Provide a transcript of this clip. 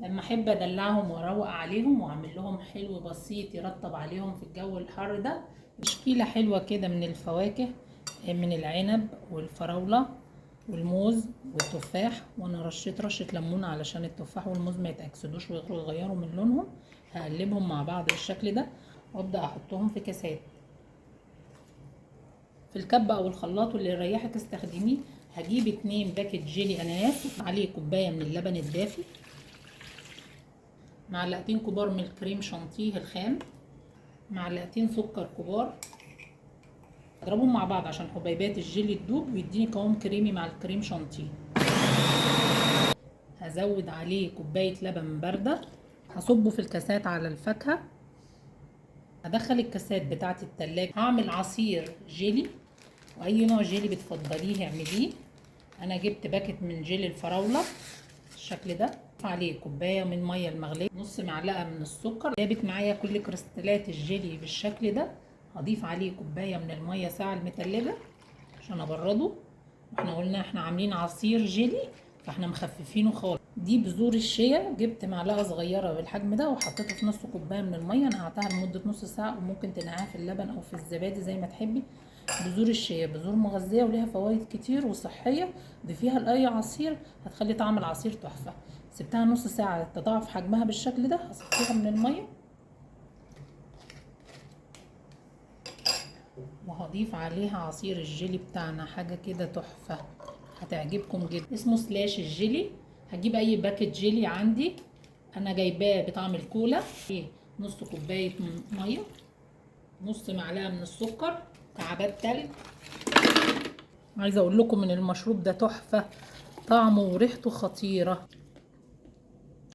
لما احب ادلعهم واروق عليهم واعمل لهم حلو بسيط يرطب عليهم في الجو الحر ده، تشكيله حلوه كده من الفواكه، من العنب والفراوله والموز والتفاح. وانا رشيت رشه ليمون علشان التفاح والموز ما يتاكسدوش ويغيروا من لونهم. هقلبهم مع بعض بالشكل ده وابدا احطهم في كاسات. في الكبه او الخلاط واللي يريحك استخدميه. هجيب 2 باكت جيلي اناناس عليه كوبايه من اللبن الدافي، معلقتين كبار من الكريم شانتيه الخام، معلقتين سكر كبار. اضربهم مع بعض عشان حبيبات الجيلي تدوب ويديني قوام كريمي مع الكريم شانتيه. هزود عليه كوبايه لبن بارده، هصبه في الكاسات على الفاكهه. هدخل الكاسات بتاعه التلاجة. هعمل عصير جيلي، واي نوع جيلي بتفضليه اعمليه. انا جبت باكت من جيلي الفراوله بالشكل ده. عليه كوبايه من ميه المغليه، نص معلقه من السكر. ثابت معايا كل كريستالات الجيلي بالشكل ده. هضيف عليه كوبايه من الميه ساعه المتلجه عشان ابرده. احنا قلنا احنا عاملين عصير جيلي فاحنا مخففينه خالص. دي بذور الشيا، جبت معلقه صغيره بالحجم ده وحطيتها في نص كوبايه من الميه، نقعتها لمده نص ساعه، وممكن تنقعها في اللبن او في الزبادي زي ما تحبي. بذور الشيا بذور مغذيه وليها فوائد كتير وصحيه، ضيفيها لاي عصير هتخلي طعم العصير تحفه. سبتها نص ساعه تضاعف حجمها بالشكل ده. هصفيها من الميه وهضيف عليها عصير الجيلي بتاعنا، حاجه كده تحفه هتعجبكم جدا. اسمه سلاش الجيلي. هجيب اي باكت جيلي عندي، انا جايباه بطعم الكولا. نص كوبايه ميه، نص معلقه من السكر، كعبات تلج. عايزه اقول لكم ان المشروب ده تحفه، طعمه وريحته خطيره.